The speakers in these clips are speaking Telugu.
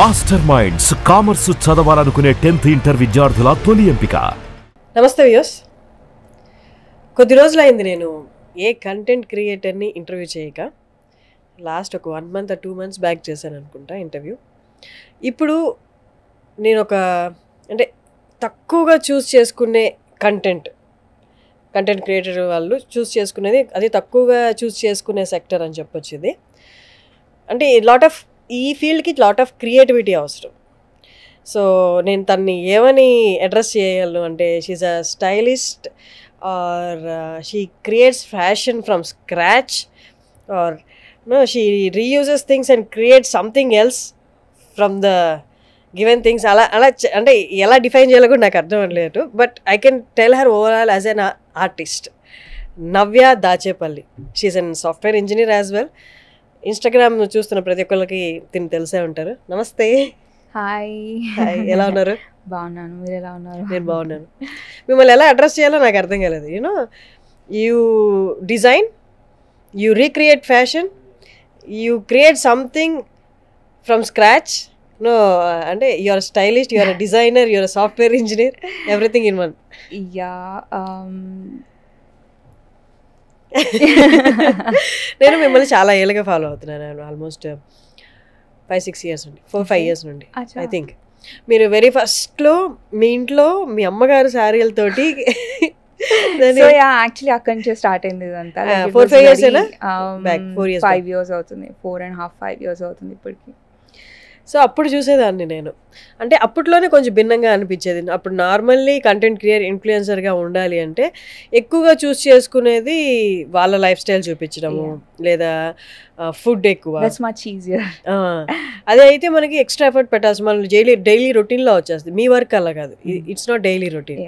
మాస్టర్ మైండ్స్ కామర్స్ చదవాలనుకునే 10th ఇంటర్ విద్యార్థుల తొలి ఎంపిక. నమస్తే వ్యూస్. కొద్ది రోజులైంది నేను ఏ కంటెంట్ క్రియేటర్ని ఇంటర్వ్యూ చేయక. లాస్ట్ ఒక 1 month 2 months బ్యాక్ చేశాను అనుకుంటా ఇంటర్వ్యూ. ఇప్పుడు నేను అంటే తక్కువగా చూస్ చేసుకునే కంటెంట్ క్రియేటర్ వాళ్ళు చూస్ చేసుకునేది, అది తక్కువగా చూస్ చేసుకునే సెక్టర్ అని చెప్పొచ్చు ఇది. అంటే ఈ ఫీల్డ్కి లాట్ ఆఫ్ క్రియేటివిటీ అవసరం. సో నేను తన్ని ఏమని అడ్రస్ చేయగలను అంటే, she's a stylist or she creates fashion from scratch or she reuses things and create something else from the given things. అలా అంటే ఎలా డిఫైన్ చేయాలో కూడా నాకు అర్థం అవ్వలేదు. But I can tell her overall as an artist. Navya Dachepalli, she's an software engineer as well. Instagram చూస్తున్న ప్రతి ఒక్కరికి తిని తెలిసే ఉంటారు. నమస్తే. హాయ్, ఎలా ఉన్నారు? బాగున్నాను, మీరు ఎలా ఉన్నారు? నేను బాగున్నాను. మిమ్మల్ని ఎలా అడ్రస్ చేయాలో నాకు అర్థం కాలేదు. You design, you recreate fashion, you create something from scratch. అంటే you're stylist, you're designer, you're software engineer, everything in one. Yeah, నేను మిమ్మల్ని చాలా ఏళ్ళుగా ఫాలో అవుతున్నాను. ఆల్మోస్ట్ 5-6 years నుండి, 4-5 years నుండి ఐ థింక్. మీరు వెరీ ఫస్ట్లో మీ ఇంట్లో మీ అమ్మగారు శారీలతోటి యాక్చువల్లీ అక్కడి నుంచే స్టార్ట్ అయింది ఇదంతా. 4-5 years 5 years అవుతుంది, 4.5-5 years అవుతుంది ఇప్పటికి. సో అప్పుడు చూసేదాన్ని నేను. అంటే అప్పట్లోనే కొంచెం భిన్నంగా అనిపించేది. అప్పుడు నార్మల్లీ కంటెంట్ క్రియేటర్ ఇన్ఫ్లుయెన్సర్గా ఉండాలి అంటే ఎక్కువగా చూస్ చేసుకునేది వాళ్ళ లైఫ్ స్టైల్ చూపించడము, లేదా ఫుడ్ ఎక్కువ. అదే అయితే మనకి ఎక్స్ట్రా ఎఫర్ట్ పెట్టాల్సి, మనం డైలీ రొటీన్లో వచ్చేస్తుంది. మీ వర్క్ అలా కాదు, it's not daily routine.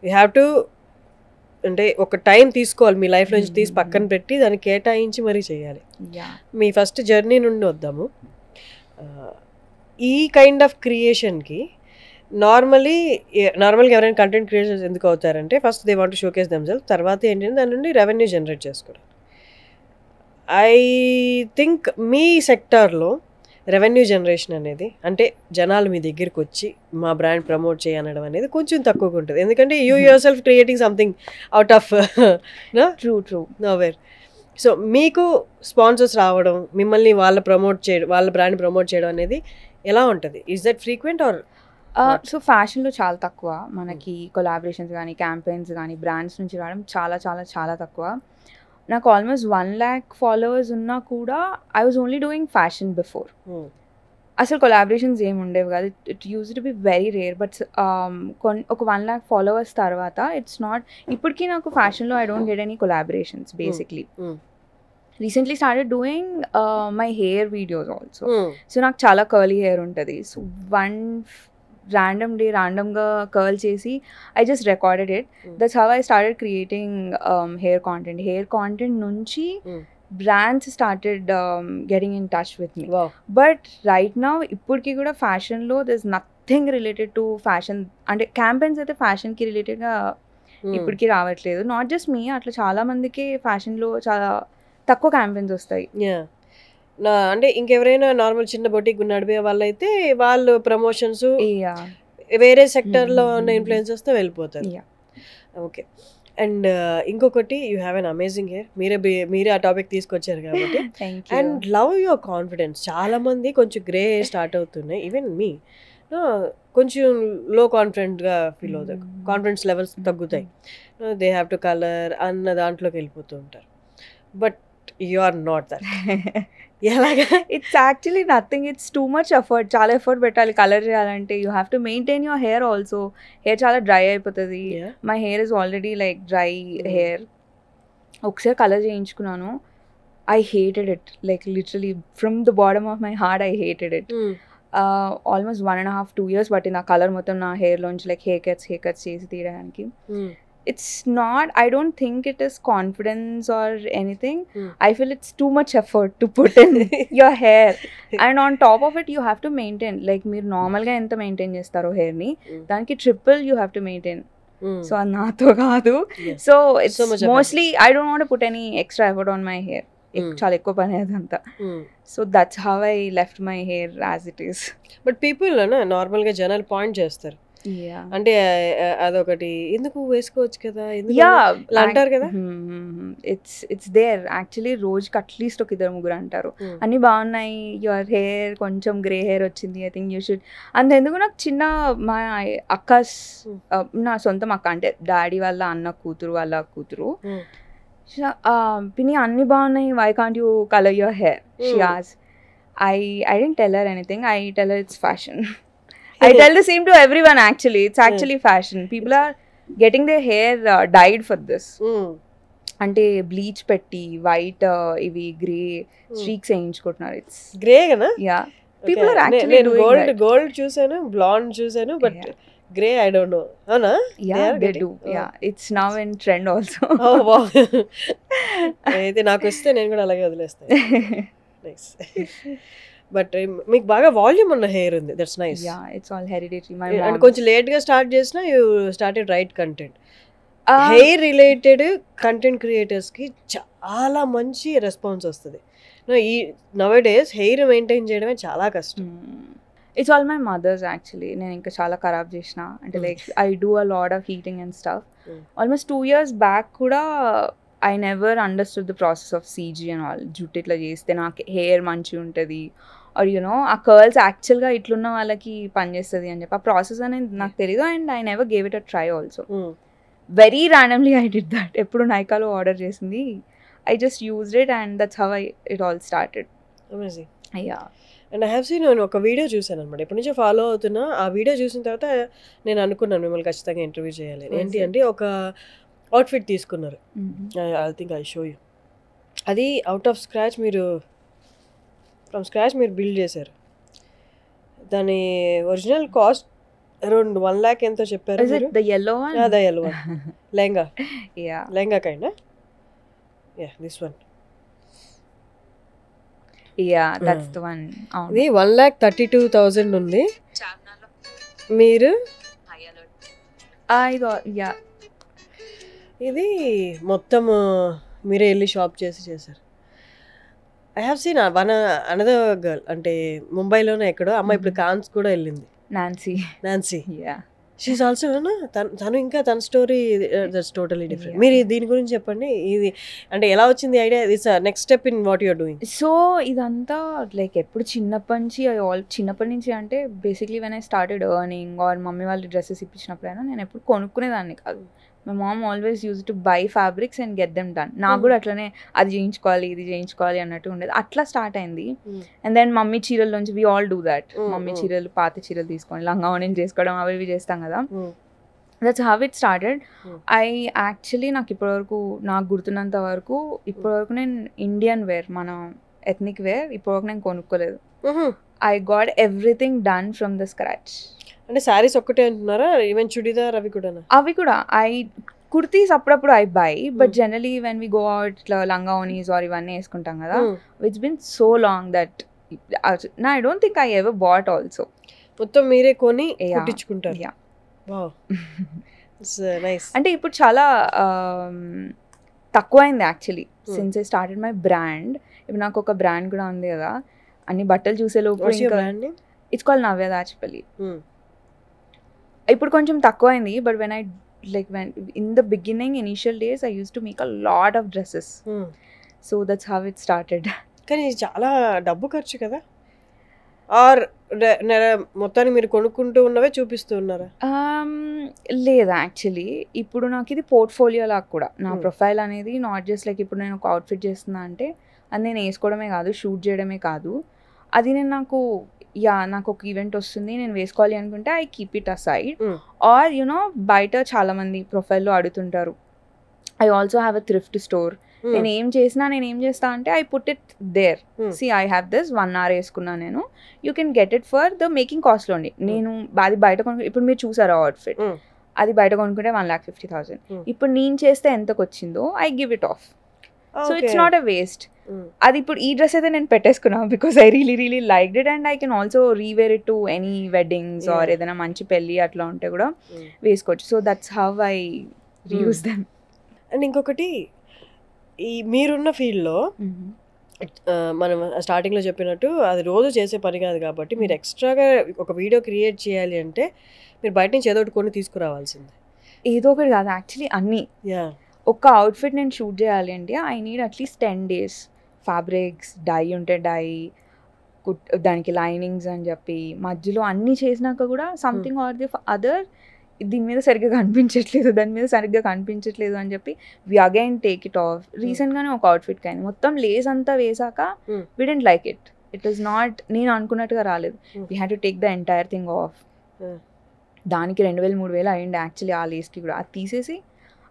You have to, అంటే ఒక టైం తీసుకోవాలి, మీ లైఫ్ నుంచి తీసి పక్కన పెట్టి దాన్ని కేటాయించి మరీ చేయాలి. మీ ఫస్ట్ జర్నీ నుండి వద్దాము. ఈ కైండ్ ఆఫ్ క్రియేషన్కి నార్మల్గా ఎవరైనా కంటెంట్ క్రియేటర్స్ ఎందుకు అవుతారంటే, first they want to showcase themselves, తర్వాత ఏంటంటే దాని నుండి రెవెన్యూ జనరేట్ చేసుకోవడం. ఐ థింక్ మీ సెక్టార్లో రెవెన్యూ జనరేషన్ అనేది, అంటే జనాలు మీ దగ్గరికి వచ్చి మా బ్రాండ్ ప్రమోట్ చేయనడం అనేది కొంచెం తక్కువగా ఉంటుంది. ఎందుకంటే you yourself creating something out of through nowhere. So మీకు స్పాన్సర్స్ రావడం, మిమ్మల్ని వాళ్ళ బ్రాండ్ ప్రమోట్ చేయడం అనేది ఎలా ఉంటుంది? Is that frequent or? So ఫ్యాషన్లో చాలా తక్కువ మనకి కొలాబరేషన్స్ కానీ క్యాంపెయిన్స్ కానీ బ్రాండ్స్ నుంచి రావడం చాలా చాలా చాలా తక్కువ. నాకు ఆల్మోస్ట్ 1 lakh ఫాలోవర్స్ ఉన్నా కూడా I was only doing fashion before. అసలు కొలాబరేషన్స్ ఏమి ఉండేవి కాదు. It use to be very rare. But ఒక 1 lakh ఫాలోవర్స్ తర్వాత ఇట్స్ నాట్. ఇప్పటికీ నాకు ఫ్యాషన్లో I don't get any collaborations basically. Recently started doing my hair videos also. So నాకు చాలా కర్లీ హెయిర్ ఉంటుంది. సో వన్ ర్యాండమ్ డే ర్యాండమ్గా కర్ల్ చేసి I just recorded it. That's how I started creating hair content నుంచి brands started getting in touch with me. Wow. But right now ఇప్పటికి కూడా ఫ్యాషన్లో there's nothing related to fashion. అంటే క్యాంపెయిన్స్ అయితే ఫ్యాషన్కి రిలేటెడ్గా ఇప్పటికీ రావట్లేదు. నాట్ జస్ట్ మీ, అట్లా చాలా మందికి ఫ్యాషన్లో చాలా తక్కువ క్యాంపెయిన్స్ వస్తాయి. అంటే ఇంకెవరైనా నార్మల్ చిన్న బొటిక్ నడిపే వాళ్ళైతే వాళ్ళు ప్రమోషన్స్ వేరే సెక్టర్లో ఉన్న ఇన్ఫ్లుయెన్సర్స్తో వెళ్ళిపోతారు. ఓకే. అండ్ ఇంకొకటి, you have an amazing hair. మీరే ఆ టాపిక్ తీసుకొచ్చారు కాబట్టి. And love your confidence. చాలా మంది కొంచెం గ్రే హెయిర్ స్టార్ట్ అవుతున్నాయి, ఈవెన్ మీ కొంచెం లో కాన్ఫిడెంట్గా ఫీల్ అవుతారు, కాన్ఫిడెన్స్ లెవెల్స్ తగ్గుతాయి, దే హ్యావ్ టు కలర్ అన్న దాంట్లోకి వెళ్ళిపోతూ ఉంటారు. But you are not that. ఎలాగా? It's actually nothing. It's too much effort. చాలా ఎఫర్ట్ పెట్టాలి కలర్ చేయాలంటే. You have to maintain your hair also. Hair చాలా డ్రై అయిపోతుంది. My hair is already like dry hair. ఒకసారి కలర్ చేయించుకున్నాను. I hated it, like literally from the bottom of my heart I hated it. Almost 1.5-2 years పట్టింది ఆ కలర్ మొత్తం నా హెయిర్లోంచి, లైక్ హెయిర్ కట్స్ చేసి తీయడానికి. It's not, I don't think it is confidence or anything. I feel it's too much effort to put in your hair. And on top of it, you have to maintain. Like, మీరు నార్మల్గా ఎంత మెయింటైన్ చేస్తారో హెయిర్ని, దానికి triple you have to maintain. So, నాతో కాదు. So, it's mostly, I don't want to put any extra effort on my hair. చాలా ఎక్కువ పని అదంతా. So that's how I left my hair as it is. But people నార్మల్గా జనాలు పాయింట్ చేస్తారు, అంటే అదొకటి ఎందుకు వేసుకోవచ్చు కదా ఇలా అంటారు కదా. ఇట్స్ దేర్ యాక్చువల్లీ, రోజుకి అట్లీస్ట్ ఒక 2-3 అంటారు అన్ని బాగున్నాయి, యువర్ హెయిర్ కొంచెం గ్రే హెయిర్ వచ్చింది, ఐ థింక్ యూ షుడ్. అంతెందుకు నాకు చిన్న మా అక్కస్, నా సొంతం అక్క అంటే డాడీ వాళ్ళ అన్న కూతురు వాళ్ళ కూతురు, పిన్ని అన్ని బాగున్నాయి, why can't you colour your hair, she asked. I didn't tell her anything, I tell her it's fashion. I tell the same to everyone actually. It's actually fashion. People are getting their hair dyed for this. అంటే బ్లీచ్ పెట్టి వైట్ ఇవి గ్రే స్ట్రీక్స్ వేయించుకుంటున్నారు. ఇట్స్ గ్రే కదా. Yeah, people are actually doing that. Gold చూసాను, బ్లాండ్ చూసాను, but grey I don't know. అవునా? Yeah, they do. Yeah, it's now in trend also. Oh wow. అయితే నాకు వస్తే నేను కూడా అలాగే వదిలేస్తాను. నైస్. బట్ మీకు బాగా వాల్యూమ్ ఉన్న హెయిర్ ఉంది, that's nice. Yeah, it's all hereditary. My and కొంచెం లేట్గా స్టార్ట్ చేసినా you started right content. Hair related content క్రియేటర్స్కి చాలా మంచి రెస్పాన్స్ వస్తుంది. ఈ నవ్ డేస్ హెయిర్ మెయింటైన్ చేయడమే చాలా కష్టం. It's all my mother's actually. నేను ఇంకా చాలా ఖరాబ్ చేసిన, అంటే like I do a lot of heating and stuff. Almost 2 years back కూడా I never understood the process of CG and all. జుట్టు ఇట్లా చేస్తే నాకు హెయిర్ మంచిగా ఉంటుంది, ఆర్ యునో ఆ కర్ల్స్ యాక్చువల్గా ఇట్లున్న వాళ్ళకి పనిచేస్తుంది అని చెప్పి ఆ ప్రాసెస్ అనేది నాకు తెలియదు. And I never gave it a try also. Very randomly I did that. ఎప్పుడు నైకాలో ఆర్డర్ చేసింది, I just used it and that's how it all started. Amazing. అయ్యా. అండ్ ఐ హ్యావ్ సీన్, నేను ఒక వీడియో చూసాను అనమాట, ఎప్పటి నుంచో ఫాలో అవుతున్నా. ఆ వీడియో చూసిన తర్వాత నేను అనుకున్నాను మిమ్మల్ని ఖచ్చితంగా ఇంటర్వ్యూ చేయాలి. ఏంటి అంటే ఒక అవుట్ఫిట్ తీసుకున్నారు, I think I show you. అది అవుట్ ఆఫ్ స్క్రాచ్, మీరు ఫ్రమ్ స్క్రాచ్ మీరు బిల్డ్ చేశారు. దాని ఒరిజినల్ కాస్ట్ అరౌండ్ 1 lakh ఎంతో చెప్పారు. The yellow one? Yeah, the yellow one. Lehenga. Yeah. Lehenga kind, huh? Yeah, this one. Yeah, that's the one. ఇది 1,32,000 ఉంది. మీరు yeah. ఇది మొత్తం మీరే వెళ్ళి షాప్ చేశారు. I have seen another girl, అంటే ముంబైలోనే ఎక్కడో అమ్మ, ఇప్పుడు కాన్స్ కూడా వెళ్ళింది, నాన్సీ. She's also. తను ఇంకా తన స్టోరీ దట్స్ టోటలీ డిఫరెంట్. మీరు దీని గురించి చెప్పండి. ఇది అంటే ఎలా వచ్చింది idea? It's next step in what you're doing. So ఇదంతా లైక్ ఎప్పుడు చిన్నప్పటి నుంచి అంటే basically when I started earning or mummy వాళ్ళు డ్రెస్సెస్ ఇప్పించినప్పుడైనా నేను ఎప్పుడు కొనుక్కునేదాన్ని కాదు. My mom always use to buy fabrics and get them done. నాకు కూడా అట్లనే అది చేయించుకోవాలి ఇది చేయించుకోవాలి అన్నట్టు ఉండేది. అట్లా స్టార్ట్ అయింది. అండ్ దెన్ మమ్మీ చీరల నుంచి we all do that. Mummy చీరలు, పాత చీరలు తీసుకొని లంగావని చేసుకోవడం, అవి ఇవి చేస్తాం కదా. That's how it started. I actually నాకు ఇప్పటివరకు, నాకు గుర్తున్నంత వరకు ఇప్పటివరకు నేను ఇండియన్ వేర్, మన ఎథ్నిక్ వేర్ ఇప్పటివరకు నేను కొనుక్కోలేదు. I got everything done from the scratch. అంటే శారీస్ ఒక్కటే అంటున్నారా? ఈవెన్ చుడిదార్ అవి కూడా కుర్తీస్ అప్పుడప్పుడు I buy, but generally when we go out ఇట్లా లంగావోనీస్ ఆర్ ఇవన్నీ వేసుకుంటాం కదా. It's been so long that I don't think I ever bought also. మొత్తం మీరే కొని కుట్టించుకుంటారు. అంటే ఇప్పుడు చాలా తక్కువైంది actually since I started my brand. ఇప్పుడు నాకు ఒక బ్రాండ్ కూడా ఉంది కదా, అన్ని బట్టలు చూసే లోపు. ఇట్స్ కాల్డ్ నవ్య దాచపల్లి. ఇప్పుడు కొంచెం తక్కువైంది, but when I in the beginning, initial days, I used to make a lot of dresses. So that's how it started. కానీ చాలా డబ్బు ఖర్చు కదా, ఆర్ మొత్తాన్ని మీరు కొనుక్కుంటూ ఉన్నవే చూపిస్తూ ఉన్నారా? లేదా యాక్చువల్లీ ఇప్పుడు నాకు ఇది పోర్ట్ఫోలియో లాగా కూడా. నా ప్రొఫైల్ అనేది నాట్ జస్ట్ లైక్ ఇప్పుడు నేను ఒక అవుట్ఫిట్ చేస్తున్నా అంటే అది నేను వేసుకోవడమే కాదు, షూట్ చేయడమే కాదు, అది నేను నాకు ఒక ఈవెంట్ వస్తుంది నేను వేసుకోవాలి అనుకుంటే I keep it aside. Or you know బయట చాలా మంది ప్రొఫైల్లో అడుగుతుంటారు. I also have a thrift store. నేను ఏం చేస్తా అంటే I put it there. See I have this 1 hour వేసుకున్నా నేను, you can get it for the making కాస్ట్లో ఉండి. నేను అది బయట ఇప్పుడు మీరు చూసారా అవుట్ఫిట్, అది బయట కొనుక్కుంటే 1,50,000. ఇప్పుడు నేను చేస్తే ఎంతకు వచ్చిందో I give it off. So it's not a waste. అది ఇప్పుడు ఈ డ్రెస్ అయితే నేను పెట్టేసుకున్నా because I really liked it and I can also rewear it to any weddings or ఏదైనా మంచి పెళ్ళి అట్లా ఉంటే కూడా వేసుకోవచ్చు. So that's how I reuse them. And ఇంకొకటి, ఈ మీరున్న ఫీల్డ్లో మనం స్టార్టింగ్లో చెప్పినట్టు అది రోజు చేసే పని కాదు కాబట్టి మీరు ఎక్స్ట్రాగా ఒక వీడియో క్రియేట్ చేయాలి అంటే మీరు బయట నుంచి ఏదో ఒకటి కొన్ని తీసుకురావాల్సిందే. ఏదో ఒకటి కాదు యాక్చువల్లీ అన్నీ. యా ఒక అవుట్ఫిట్ నేను షూట్ చేయాలి అంటే I need at least 10 days. Fabrics, dye ఉంటే డై, దానికి లైనింగ్స్ అని చెప్పి మధ్యలో అన్నీ చేసినాక కూడా సంథింగ్ ఆర్ ది అదర్ దీని మీద సరిగ్గా కనిపించట్లేదు, దాని మీద సరిగ్గా కనిపించట్లేదు అని చెప్పి we again take it off. రీసెంట్గానే ఒక అవుట్ఫిట్ కానీ మొత్తం లేస్ అంతా వేసాక we didn't like it. It is not నేను అనుకున్నట్టుగా రాలేదు. We had to take the entire thing off. దానికి 2000-3000 అయ్యింది యాక్చువల్లీ ఆ లేస్కి కూడా. అది తీసేసి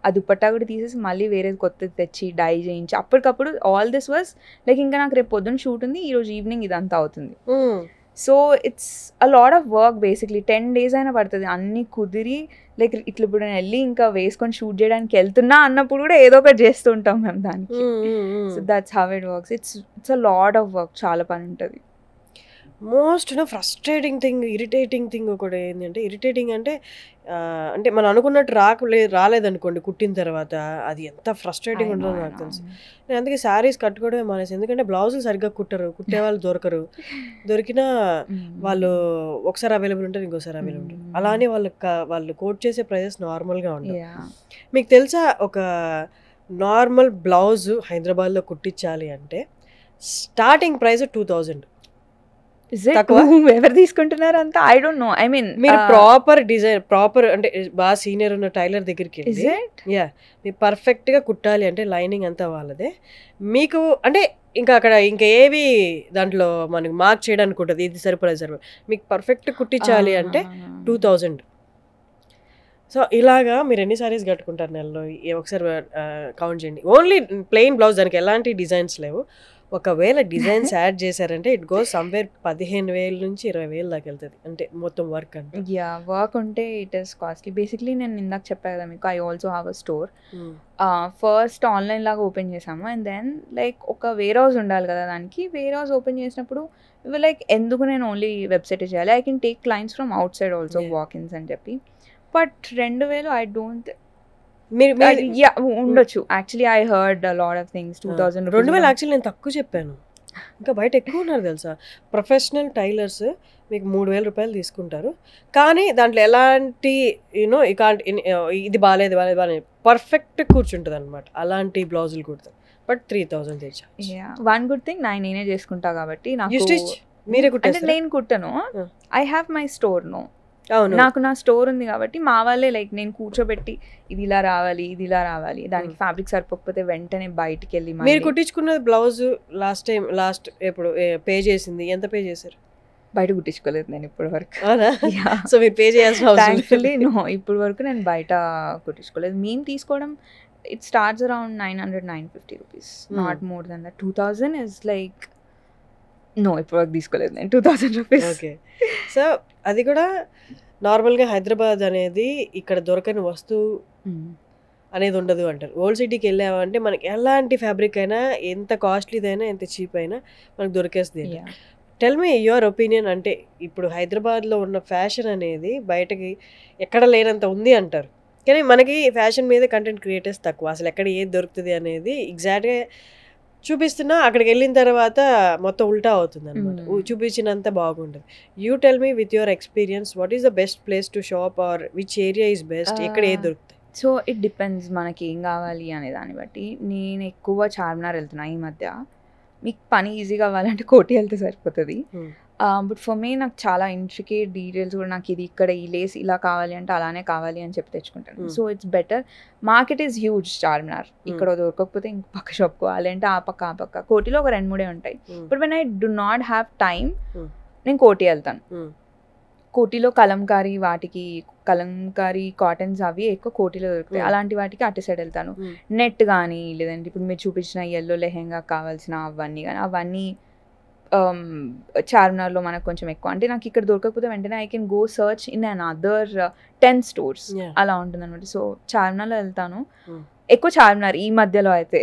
ఆ దుపట్టా కూడా తీసేసి మళ్ళీ వేరేది కొత్తది తెచ్చి డై చేయించి అప్పటికప్పుడు ఆల్ దిస్ వాజ్ లైక్ ఇంకా నాకు రేపు పొద్దున్న షూట్ ఉంది, ఈరోజు ఈవినింగ్ ఇదంతా అవుతుంది. So it's a lot of work basically. 10 days అయినా పడుతుంది అన్నీ కుదిరి. లైక్ ఇట్లా ఇప్పుడు నేను వెళ్ళి ఇంకా వేసుకొని షూట్ చేయడానికి వెళ్తున్నా అన్నప్పుడు కూడా ఏదో ఒకటి చేస్తూ ఉంటాం మేము దానికి. So that's how it works. It's a lot of work, చాలా పని ఉంటుంది. Most frustrating thing, irritating thing ఒకటి ఏంటంటే, ఇరిటేటింగ్ అంటే అంటే మనం అనుకున్నట్టు రాలేదనుకోండి కుట్టిన తర్వాత అది ఎంత ఫ్రస్ట్రేటింగ్ ఉంటుందో నాకు తెలుసు. నేను అందుకే శారీస్ కట్టుకోవడమే మానేసి. ఎందుకంటే బ్లౌజులు సరిగ్గా కుట్టరు, కుట్టే వాళ్ళు దొరకరు. దొరికినా వాళ్ళు ఒకసారి అవైలబుల్ ఉంటారు, ఇంకోసారి అవైలబుల్ ఉంటారు. అలానే వాళ్ళు కోట్ చేసే ప్రైజెస్ నార్మల్గా ఉంటాయి. మీకు తెలుసా ఒక నార్మల్ బ్లౌజ్ హైదరాబాద్లో కుట్టించాలి అంటే స్టార్టింగ్ ప్రైస్ 2000. ఎవరు తీసుకుంటున్నారు అంతా? I don't no. I mean మీరు ప్రాపర్ డిజైన్, ప్రాపర్ అంటే బాగా సీనియర్ ఉన్న టైలర్ దగ్గరికి మీరు పర్ఫెక్ట్ గా కుట్టాలి అంటే లైనింగ్ అంతా వాళ్ళదే. మీకు అంటే ఇంకా అక్కడ ఇంకా ఏవి దాంట్లో మనకి మార్క్ చేయడానికి ఉంటుంది, ఇది సరిపడదు. మీకు పర్ఫెక్ట్ కుట్టించాలి అంటే 2000. సో ఇలాగా మీరు ఎన్ని సారీస్ కట్టుకుంటారు నెలలో? ఒకసారి కౌంట్ చేయండి. ఓన్లీ ప్లెయిన్ బ్లౌజ్, దానికి ఎలాంటి డిజైన్స్ లేవు. ఒకవేళ డిజైన్స్ యాడ్ చేశారంటే ఇట్ గోస్ సమ్వేర్ 15,000 నుంచి 20,000 దాకా వెళ్తుంది. అంటే మొత్తం వర్క్ అంటే వర్క్ ఉంటే ఇట్ ఈస్ కాస్ట్లీ. బేసిక్లీ నేను ఇందాక చెప్పా కదా మీకు, I also have a store. First online లాగా ఓపెన్ చేసాము అండ్ దెన్ లైక్ ఒక వేర్ హౌస్ ఉండాలి కదా దానికి. వేర్ హౌస్ ఓపెన్ చేసినప్పుడు లైక్ ఎందుకు నేను ఓన్లీ వెబ్సైట్ చేయాలి, I can take clients from outside also, walk-ins అని చెప్పి. బట్ 2000 ఐ డోంట్ ఉండొచ్చు. Actually I heard a lot of things. 2000 actually నేను తక్కువ చెప్పాను, ఇంకా బయట ఎక్కువ ఉన్నారు తెలుసా. ప్రొఫెషనల్ టైలర్స్ మీకు 3,000 రూపాయలు తీసుకుంటారు, కానీ దాంట్లో ఎలాంటి యూనో ఇది బాగాలేదు పర్ఫెక్ట్ కూర్చుంటుంది అనమాట. అలాంటి బ్లౌజులు కుడతారు. బట్ 3,000 తెచ్చారు. వన్ గుడ్ థింగ్ నేనే చేసుకుంటా కాబట్టి నాకు మీరే కుట్టారు. నేను కుట్టను. I have my store. No, నాకు నా స్టోర్ ఉంది కాబట్టి మా వాళ్ళే లైక్ నేను కూర్చోబెట్టి ఇది ఇలా రావాలి, ఇది ఇలా రావాలి, దానికి ఫ్యాబ్రిక్ సరిపోకపోతే వెంటనే బయటికి వెళ్ళి. మీరు కుట్టించుకున్నది బ్లౌజ్ లాస్ట్ ఎప్పుడు పే చేసింది ఎంత పే చేశారు? బయట కుట్టించుకోలేదు నేను ఇప్పుడు వరకు. సో మీరు పే చేయాల్సిన యాక్చువల్లీ నో, ఇప్పుడు వరకు నేను బయట కుట్టించుకోలేదు. మేము తీసుకోవడం it starts around 900-950 rupees, not more than that. 2000 is like no, ఇప్పుడు వరకు తీసుకోలేదు నేను 2000 రూపీస్. ఓకే. సో అది కూడా నార్మల్గా హైదరాబాద్ అనేది ఇక్కడ దొరకని వస్తువు అనేది ఉండదు అంటారు. ఓల్డ్ సిటీకి వెళ్ళామంటే మనకి ఎలాంటి ఫ్యాబ్రిక్ అయినా, ఎంత కాస్ట్లీదైనా, ఎంత చీప్ అయినా మనకు దొరికేస్తుంది. Tell me your opinion. అంటే ఇప్పుడు హైదరాబాద్లో ఉన్న ఫ్యాషన్ అనేది బయటకి ఎక్కడ లేనంత ఉంది అంటారు, కానీ మనకి ఫ్యాషన్ మీద కంటెంట్ క్రియేటర్స్ తక్కువ. అసలు ఎక్కడ ఏది దొరుకుతుంది అనేది ఎగ్జాక్ట్గా చూపిస్తున్నా అక్కడికి వెళ్ళిన తర్వాత మొత్తం ఉల్టా అవుతుంది అనమాట. చూపించినంత బాగుంటుంది. You tell me with your experience, what is the best place to shop or which area is best? ఎక్కడ ఏది దొరుకుతాయి? సో ఇట్ డిపెండ్స్ మనకి ఏం కావాలి అనే దాన్ని బట్టి. నేను ఎక్కువ చార్మినార్ వెళ్తున్నా ఈ మధ్య. మీకు పని ఈజీగా కావాలంటే కోటి వెళ్తే సరిపోతుంది. బట్ ఫర్ మీ నాకు చాలా ఇంట్రికేట్ డీటెయిల్స్ కూడా, నాకు ఇది ఇక్కడ ఈ లేస్ ఇలా కావాలి అంటే అలానే కావాలి అని చెప్పి తెచ్చుకుంటాను. So it's better. Market is huge Charminar. ఇక్కడ దొరకకపోతే ఇంక పక్క షాప్ పోవాలి అంటే ఆ పక్క కోటిలో ఒక 2-3 ఉంటాయి. But when I do not have time నేను కోటి వెళ్తాను. కోటిలో కలంకారీ కాటన్స్ అవి ఎక్కువ కోటిలో దొరుకుతాయి. అలాంటి వాటికి అటు సైడ్ వెళ్తాను. నెట్ కానీ లేదంటే ఇప్పుడు మీరు చూపించిన ఎల్లో లెహెంగా కావాల్సిన అవన్నీ చార్మినార్లో మనకు కొంచెం ఎక్కువ. అంటే నాకు ఇక్కడ దొరకకపోతే వెంటనే I can go search in an other 10 stores అలా ఉంటుంది అనమాట. సో చార్మినార్లో వెళ్తాను ఎక్కువ, చార్మినార్ ఈ మధ్యలో అయితే.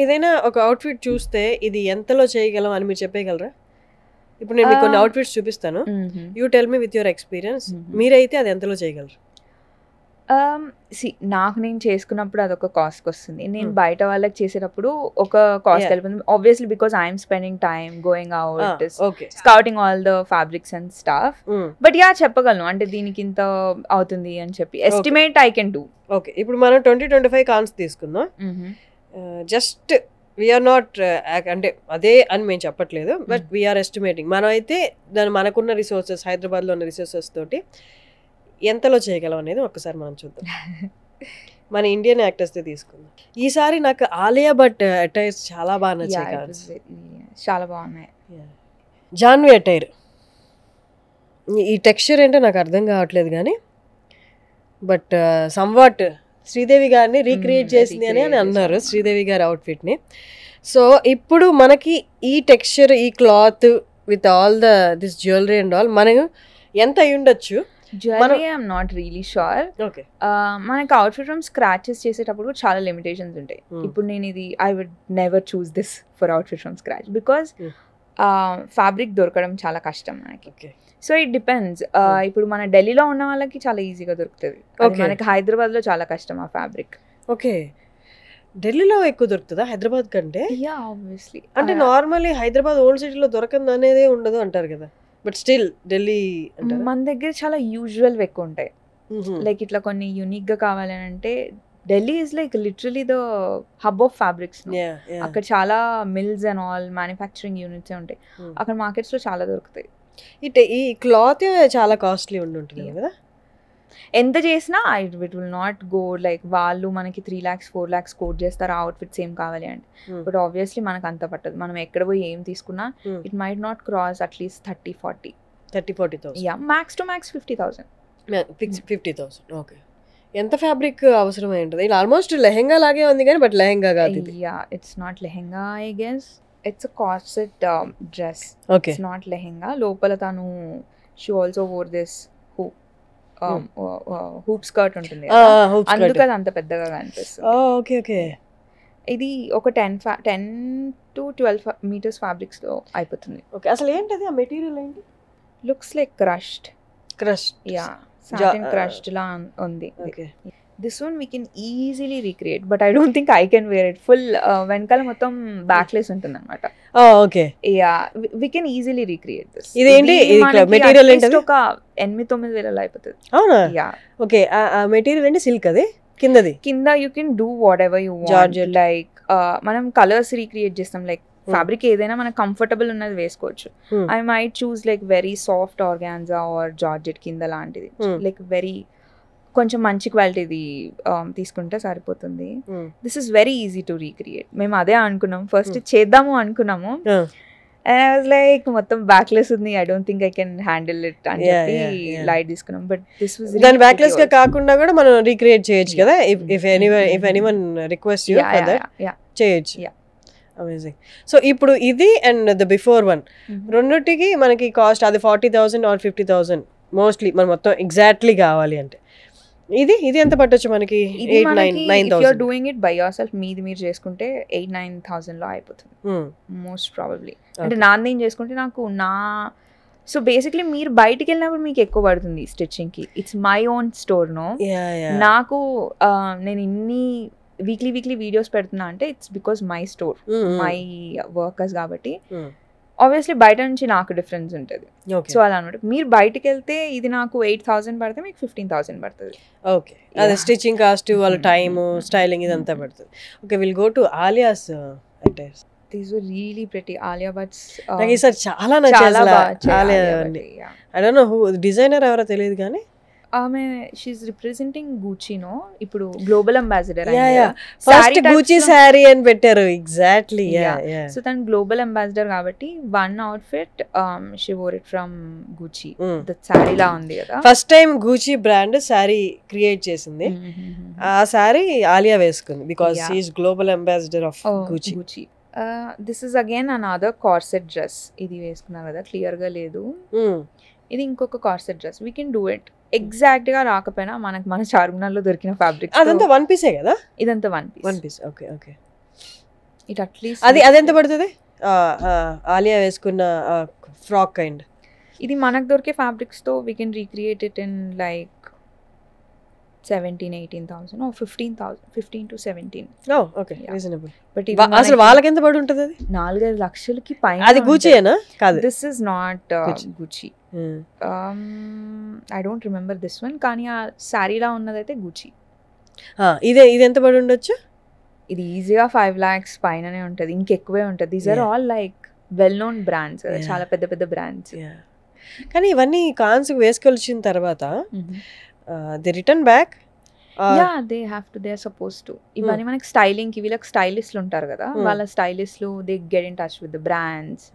ఏదైనా ఒక అవుట్ఫిట్ చూస్తే ఇది ఎంతలో చేయగలం అని మీరు చెప్పగలరా? ఇప్పుడు నేను మీకు కొన్ని అవుట్ఫిట్స్ చూపిస్తాను, you tell me with your experience, మీరైతే అది ఎంతలో చేయగలరు? నాకు నేను చేసుకున్నప్పుడు అదొక కాస్ట్కి వస్తుంది. నేను బయట వాళ్ళకి చేసేటప్పుడు ఒక కాస్ట్ వెళ్ళిపోతుంది. Obviously because I'm spending time going out, scouting all the fabrics and staff. But yeah చెప్పగలను అంటే దీనికి ఇంత అవుతుంది అని చెప్పి estimate I can do. Okay, ఇప్పుడు మనం 2025 కాన్స్ తీసుకుందాం. జస్ట్ వీఆర్ నాట్ అంటే అదే అని మేము చెప్పట్లేదు, బట్ వీఆర్ ఎస్టిమేటింగ్. మనం అయితే దాని మనకున్న రిసోర్సెస్, హైదరాబాద్లో ఉన్న రిసోర్సెస్ తోటి ఎంతలో చేయగలం అనేది ఒక్కసారి మనం చూద్దాం. మన ఇండియన్ యాక్టర్స్తో తీసుకుందాం. ఈసారి నాకు ఆలియా భట్ అటైర్స్ చాలా బాగా నచ్చాయి, చాలా బాగున్నాయి. జాన్వి అటైర్ ఈ టెక్స్చర్ ఏంటో నాకు అర్థం కావట్లేదు కానీ, బట్ సమ్వాట్ శ్రీదేవి గారిని రీక్రియేట్ చేసింది అని అన్నారు, శ్రీదేవి గారి అవుట్ఫిట్ని. సో ఇప్పుడు మనకి ఈ టెక్స్చర్, ఈ cloth with all this jewellery and all మనకు ఎంత అయి ఉండొచ్చు? Jewellery I'm not really sure. Okay, మనకి అవుట్ఫిట్ ఫ్రమ్ స్క్రాచెస్ చేసేటప్పుడు చాలా లిమిటేషన్స్ ఉంటాయి. ఇప్పుడు నేను ఇది I would never choose this for outfit from scratch because fabric దొరకడం చాలా కష్టం మనకి. So it depends. ఇప్పుడు మన ఢిల్లీలో ఉన్న వాళ్ళకి చాలా ఈజీగా దొరుకుతుంది, మనకి హైదరాబాద్ లో చాలా కష్టం ఆ ఫ్యాబ్రిక్. ఓకే, ఢిల్లీలో ఎక్కువ దొరుకుతుందా హైదరాబాద్ కంటే? Yeah obviously. అంటే నార్మల్లీ హైదరాబాద్ ఓల్డ్ సిటీలో దొరకదు అనేది ఉండదు అంటారు కదా, బట్ స్టిల్ ఢిల్లీ మన దగ్గర చాలా యూజువల్ ఎక్కువ ఉంటాయి. లైక్ ఇట్లా కొన్ని యూనిక్ గా కావాలని అంటే Delhi is like literally the hub of fabrics. అక్కడ చాలా mills and all manufacturing units ఉంటాయి. అక్కడ మార్కెట్స్ లో చాలా దొరుకుతాయి. ఈ క్లాత్ చాలా కాస్ట్లీ ఉంటుంది కదా, ఎంత చేసినా it will not go like వాళ్ళు మనకి 3 lakhs 4 lakhs కోట్ చేస్తారు ఆ అవుట్ఫిట్ సేమ్ కావాలి అంటే. బట్ ఆబ్వియస్లీ మనకు అంత పట్టదు. మనం ఎక్కడ పోయి ఏం తీసుకున్నా it might not cross at least 30,000-40,000. Yeah, max to max 50,000. 50,000. Okay, ఎంత ఫ్యాబ్రిక్ అవసరమై ఉంటుంది? ఇది ఆల్మోస్ట్ లెహెంగా లాగే ఉంది కానీ బట్ లెహెంగా కాదు ఇది. Yeah, it's not lehenga I guess. It's a corset dress. Okay, it's not lehenga. లోపల తను she also wore this hoop skirt ఉంటుంది, అందుకు అది అంత పెద్దగా కనిపిస్తుంది. ఓకే ఓకే, ఇది ఒక 10 to 12 meters ఫ్యాబ్రిక్స్ లో అయిపోతుంది. ఓకే, అసలు ఏంటది ఆ మెటీరియల్ ఏంటి? Looks like crushed. Yeah, satin crushed లా ఉంది. Okay, this one we can easily recreate but I don't think I can wear it. Full వెనకాల మొత్తం బ్యాక్లెస్ ఉంటుంది అనమాట. Okay, yeah, we can easily recreate this. ఇదేంటి మెటీరియల్ ఏంటి? ఒక 8,000-9,000 అయిపోతుంది. అవునా? యా. ఓకే, ఆ మెటీరియల్ ఏంటి? సిల్క్ అది కిందది? కింద you can do whatever you want. Like మనం కలర్స్ రీక్రియేట్ చేస్తాం. లైక్ ఫ్యాబ్రిక్ ఏదైనా మనకు కంఫర్టబుల్ ఉన్నది వేసుకోవచ్చు. I might choose like very soft organza or georgette కింద లాంటిది. లైక్ వెరీ కొంచెం మంచి క్వాలిటీది తీసుకుంటే సరిపోతుంది. This is very easy to recreate. మేము అదే అనుకున్నాం ఫస్ట్, చేద్దాము అనుకున్నాము. And I was like మొత్తం బ్యాక్లెస్ ఉంది, I don't think I can handle it అని చెప్పి లైట్ తీసుకున్నాం. బట్ దిస్ వాజ్ దాని బ్యాక్లెస్ గా కాకుండా కూడా మనం రీక్రియేట్ చేయొచ్చు కదా, if anyone request you for that చేయొచ్చు. అమేజింగ్. సో ఇప్పుడు ఇది అండ్ ద బిఫోర్ వన్ రెండిటికి మనకి కాస్ట్ అది 40,000 or 50,000 మోస్ట్లీ మనం మొత్తం ఎగ్జాక్ట్లీ కావాలి అంటే. ఇది ఎంత పట్టొచ్చు మనకి? 8,000-9,000. Doing it by your self, మీది మీరు చేసుకుంటే 8,000-9,000 లో అయిపోతుంది మోస్ట్ ప్రాబబ్లీ. అంటే నాది నేను చేసుకుంటే నాకు సో బేసిక్లీ మీరు బయటికి వెళ్ళినప్పుడు మీకు ఎక్కువ పడుతుంది స్టిచ్చింగ్ కి. It's my own store no. నాకు నేను ఇన్ని వీక్లీ వీడియోస్ పెడుతున్నా అంటే it's because my store, my workers కాబట్టి ఆబ్వియస్లీ బయట నుంచి నాకు డిఫరెన్స్ ఉంటుంది. సో అలా అనమాట. మీరు బయటకు వెళ్తే ఇది నాకు 8,000 పడితే మీకు 15,000 పడుతుంది. ఓకే, అదే స్టిచ్చింగ్ కాస్ట్, వాళ్ళ టైమ్, స్టైలింగ్ ఇదంతా పడుతుంది. Okay, will go to Alia's attires. These were really pretty. Alia Bhatt's నాకు ఈసారి చాలా నచ్చాయి. Alia I don't know who designer ఎవరో తెలియదు కానీ ఆమె షీఈస్ రిప్రజెంటింగ్ గూచీ నో, ఇప్పుడు global ambassador. First Gucci sari అని పెట్టారు. ఎగ్జాక్ట్లీ. సో తను గ్లోబల్ అంబాసిడర్ కాబట్టి one outfit she wore it from Gucci. That sari లా ఉంది కదా, first time Gucci brand sorry create చేసింది. ఆ సారీ ఆలియా వేసుకుంది because she is global ambassador of Gucci. This is again another corset dress. ఇది వేసుకున్నారు కదా, క్లియర్ గా లేదు. ఇది ఇంకొక corset dress. We can do it. Exact గా రాకపోయినా మనకు మన చార్మినార్ లో దొరికిన ఫ్యాబ్రిక్. అదంతా వన్ పీసే కదా? ఇదంతా one piece. Okay okay. It at least అది ఎంత పడుతుంది? ఆలియా వేసుకున్న ఫ్రాక్ కైండ్. ఇది మనకు దొరికే ఫ్యాబ్రిక్స్ తో we can recreate it in like 17,000-18,000 or 15 to 17. Okay, reasonable. But అసలు వాళ్ళకి ఎంత పడి ఉంటుంది అది? 4-5 లక్షలకి పైన. అది గూచీయేనా? కాదు, this is not గుచి. I don't remember this one, కానీ ఆ శారీలా ఉన్నదైతే గుచి. ఇది ఎంత పడి ఉండొచ్చు? ఇది ఈజీగా 5 lakhs పైననే ఉంటుంది, ఇంకెక్కువే ఉంటుంది. These are all like well known brands, చాలా పెద్ద పెద్ద బ్రాండ్స్. కానీ ఇవన్నీ కాన్స్ వేసుకొచ్చిన తర్వాత they return back. They have to, they are suppose to. ఇవన్నీ మనకి స్టైలింగ్ కి, వీళ్ళకి స్టైలిస్ట్లు ఉంటారు కదా, వాళ్ళ స్టైలిస్ట్లు they get in touch with the brands,